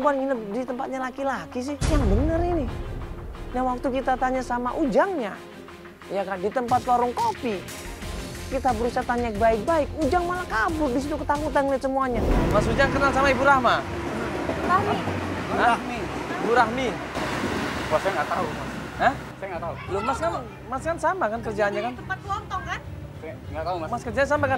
perempuan nginep di tempatnya laki-laki sih? Yang bener ini. Nah waktu kita tanya sama Ujangnya, ya kan di tempat warung kopi, kita berusaha tanya baik-baik, Ujang malah kabur di situ ketakutan ngeliat semuanya. Mas Ujang kenal sama Ibu Rahma? Rahmi. Rahmi. Bu Rahmi. Wah, saya nggak tahu, Mas. Hah? Saya nggak tahu. Loh, Mas kan sama kan kerjaannya kan? Tempat kelontong kan? Saya nggak tahu, Mas. Mas kerjanya sama kan?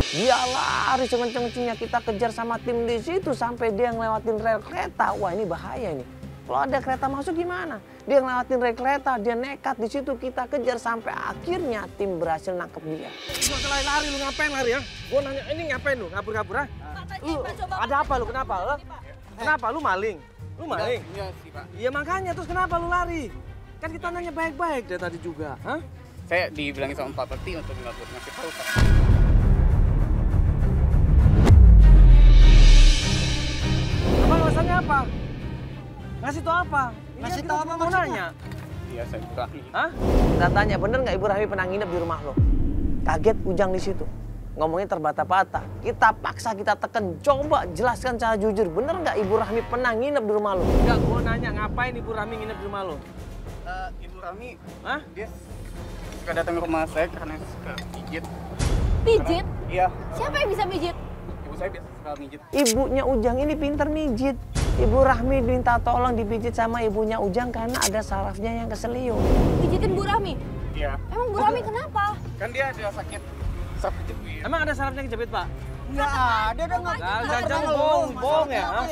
Dia lari sekenceng-kencengnya, kita kejar sama tim di situ sampai dia ngelewatin rel kereta. Wah ini bahaya ini. Kalau ada kereta masuk gimana? Dia ngelewatin rel kereta, dia nekat di situ kita kejar sampai akhirnya tim berhasil nangkep dia. Lu lari, lu ngapain lari ya? Gua nanya ini ngapain lu? Ngabur-ngabur ah? Lu ada apa lu? Kenapa? Kenapa lu maling? Lu maling? Iya sih, Pak. Iya makanya terus kenapa lu lari? Kan kita nanya baik-baik dari tadi juga. Hah? Saya dibilangin sama Pak Peti untuk ngasih tahu, Pak. Emang alasannya apa? Ngasih tau apa? Ngasih tau apa mau nanya? Iya, saya Rahmi. Hah? Kita tanya, bener nggak Ibu Rahmi pernah nginep di rumah lo? Kaget Ujang di situ. Ngomongnya terbata-bata. Kita paksa, kita tekan. Coba jelaskan secara jujur. Bener nggak Ibu Rahmi pernah nginep di rumah lo? Enggak, gue nanya ngapain Ibu Rahmi nginep di rumah lo? Ibu Rahmi, Hah? dia suka datang ke rumah saya karena suka pijit. Pijit? Iya. Siapa yang bisa pijit? Ibu saya biasa suka pijit. Ibunya Ujang ini pinter mijit. Ibu Rahmi minta tolong dipijit sama ibunya Ujang karena ada sarafnya yang keseliu. Pijitin Bu Rahmi? Iya. Emang Bu Rahmi kenapa? Kan dia ada sakit saraf kejepit. Emang ada sarafnya kejepit, Pak? Nggak ada dong. Jangan bohong ya. Hah?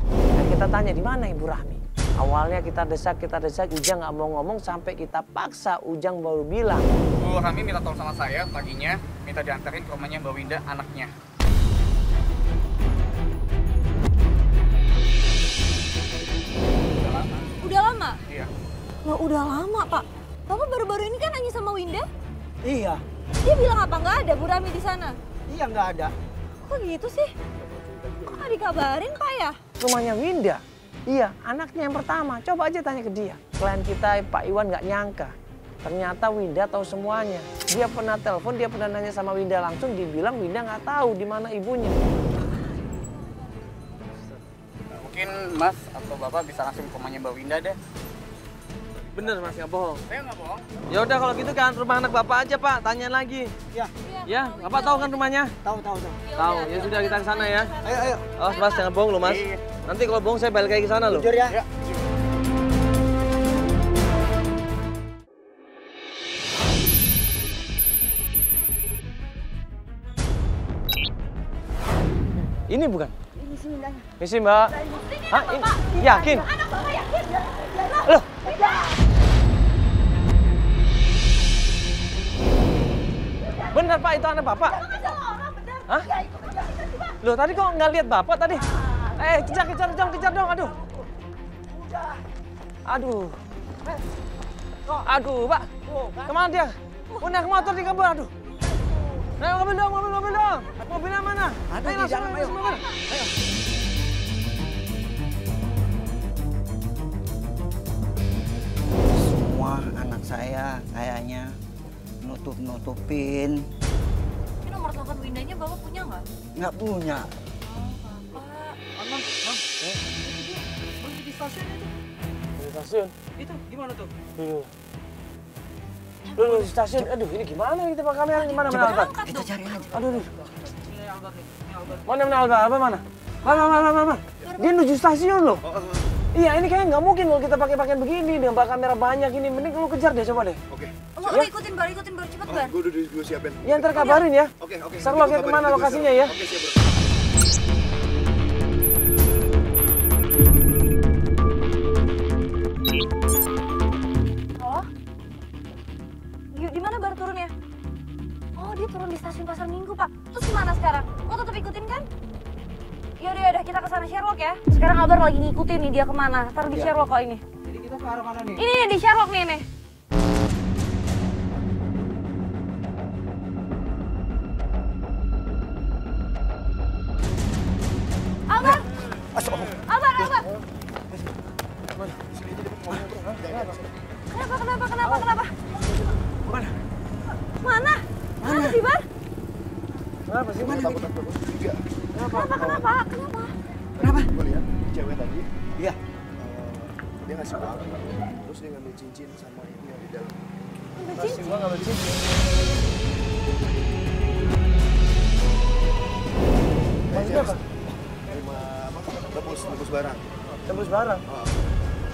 Nah, kita tanya di mana Ibu Rahmi? Awalnya kita desak, Ujang nggak mau ngomong sampai kita paksa Ujang baru bilang. Bu Rahmi minta tolong sama saya paginya, minta diantarin ke rumahnya Mbak Winda, anaknya. Udah lama. Udah lama? Iya. Loh, udah lama, Pak. Bapak baru-baru ini kan nanya sama Winda? Iya, Dia bilang apa? Nggak ada Bu Rahmi di sana? iya nggak ada. Kok gitu sih? Kok nggak dikabarin, Pak ya? Rumahnya Winda. Iya, anaknya yang pertama. Coba aja tanya ke dia. Klien kita Pak Iwan nggak nyangka. Ternyata Winda tahu semuanya. Dia pernah telepon, dia pernah nanya sama Winda langsung. Dibilang Winda nggak tahu di mana ibunya. Mungkin Mas atau Bapak bisa langsung ke rumahnya Mbak Winda deh. Bener Mas, nggak bohong. Saya nggak bohong. Ya udah kalau gitu kan rumah anak Bapak aja Pak. Tanya lagi. Ya, Ya, Bapak tahu kan rumahnya? tahu. Tahu. Ya sudah kita ke sana ya. Ayo. Oh, Mas jangan bohong loh Mas. Iya. Nanti kalau bohong saya balik lagi ke sana loh. Jujur ya. Ya. Ini bukan? Ini sih Windanya. Misi Mbak. Hah? Ini? Yakin? Anak Bapak yakin? Loh. Benar Pak, itu anak Bapak? Hah? Loh tadi kok nggak lihat Bapak tadi? Kejar dong, aduh. Aduh, Pak. Kemana dia? Udah ke motor dikabur, aduh. Ayo mobil dong. Mobilnya mana? Ada di dalam, ayo. Semua anak saya kayaknya nutupin. Ini nomor telepon Windanya Bapak punya nggak? Nggak punya. Bapak. Di stasiun itu. Di stasiun? Itu gimana tuh? Loh, di stasiun. Aduh, ini gimana kita Pak kamera gimana Coba Albert? angkat Kita dong. cari aja. Aduh. Ini Albert nih. Ini Albert. Mana Albert mana? Mana? Dia menuju stasiun loh. Iya, ini kayaknya nggak mungkin kalau kita pakai pakaian begini dengan bawa kamera banyak ini. Mending lu kejar deh, coba deh. Oke. Lo ikutin bar, cepet bar. Gue udah siapin. Ya ntar kabarin ya. Oke. Seru lagi kemana lokasinya ya? Oke, siap bro. Oh? Di mana Bar turunnya? Oh, dia turun di stasiun Pasar Minggu, Pak. Terus gimana sekarang? Lo tetap ikutin kan? Yaudah, kita ke sana Sherlock ya. Sekarang Abar lagi ngikutin nih dia kemana. Taruh di Sherlock kok ini. Jadi kita ke arah mana nih? Ini nih, di Sherlock nih. Albar! Albar! Kenapa? Mana? Mana? sih, Bar? Kenapa sih? Kenapa? Kenapa? Gue lihat cewek tadi, Iya. dia ngasih uang, terus dia ngambil cincin sama ini yang di dalam. Masih gua nggak bercincin. Maksudnya apa? Terima apa? Tebus barang. Tebus barang.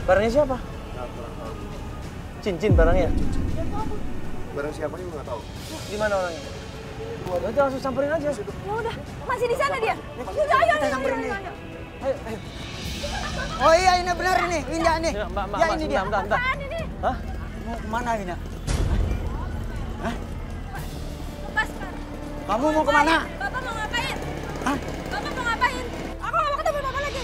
Barangnya siapa? Nah, kurang tahu. Cincin barangnya. Barang siapa juga nggak tahu. Di mana orangnya? Nanti langsung samperin aja. Ya udah, masih di sana dia. Yaudah, ayo. samperin dia. Ayo, ayo. Oh iya ini benar ini, Winda nih. Ya, Mbak, Ya ini dia. bentar. Apaan ini? Hah? Mau kemana Winda? Lepas, Bar. Kamu mau kemana? Bapak mau ngapain? Hah? Bapak mau ngapain? Aku nggak mau ketemu Bapak lagi.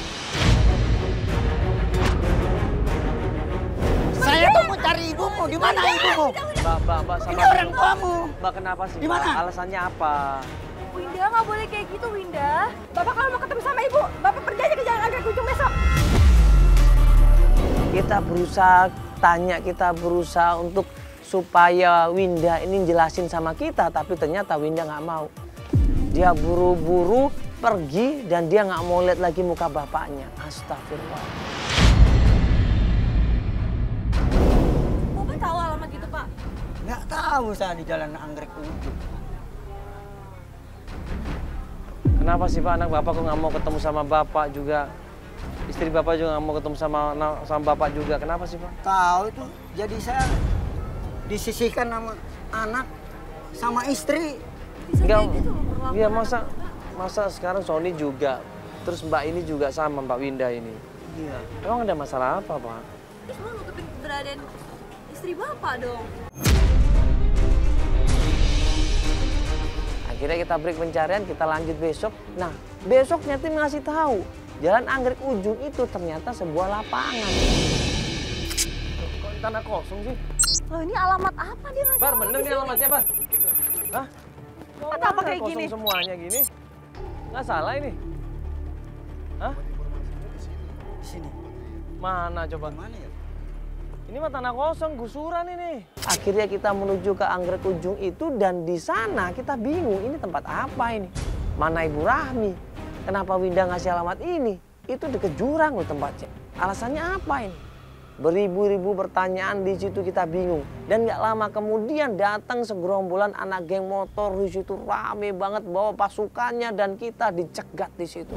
Saya tuh mau cari ibumu. Di mana ibumu? Mbak, Ini sabar. orang tuamu. Mbak, kenapa sih? Di mana? Mbak? Alasannya apa? Winda, nggak boleh kayak gitu, Winda. Bapak kalau mau ketemu sama ibu, Bapak pergi aja ke Jalan Anggrek Ujung besok. Kita berusaha untuk supaya Winda ini jelasin sama kita, tapi ternyata Winda nggak mau. Dia buru-buru pergi dan dia nggak mau lihat lagi muka bapaknya. Astagfirullah. Bapak tahu alamat itu, Pak? Nggak tahu saya di Jalan Anggrek Ujung. Kenapa sih Pak, anak Bapak kok nggak mau ketemu sama Bapak juga? Istri Bapak juga nggak mau ketemu sama Bapak juga. Kenapa sih Pak? Tahu itu. Jadi saya disisihkan sama anak sama istri. Bisa Nggak, kayak gitu loh perlakuan. iya masa sekarang Sony juga, terus Mbak ini juga sama Mbak Winda ini. Iya. Emang ada masalah apa Pak? Terus mau nutupin keberadaan istri Bapak dong. Akhirnya kita break pencarian, kita lanjut besok. Nah, besoknya tim ngasih tahu, Jalan Anggrek Ujung itu ternyata sebuah lapangan. Kok di tanah kosong sih? Loh, ini alamat apa dia ngasih? Bar, alamat bener di nih sini? alamatnya, Bar? Hah? Kok Atau apa tanah kayak kosong gini? semuanya gini? Nggak salah ini? Hah? Di sini. Mana coba? Mana ya? Ini mah tanah kosong, gusuran ini. Akhirnya kita menuju ke Anggrek Ujung itu dan di sana kita bingung ini tempat apa ini. Mana Ibu Rahmi? Kenapa Winda ngasih alamat ini? Itu deket jurang loh tempatnya. Alasannya apa ini? Beribu-ribu pertanyaan di situ kita bingung. Dan nggak lama kemudian datang segerombolan anak geng motor di situ rame banget bawa pasukannya dan kita dicegat di situ.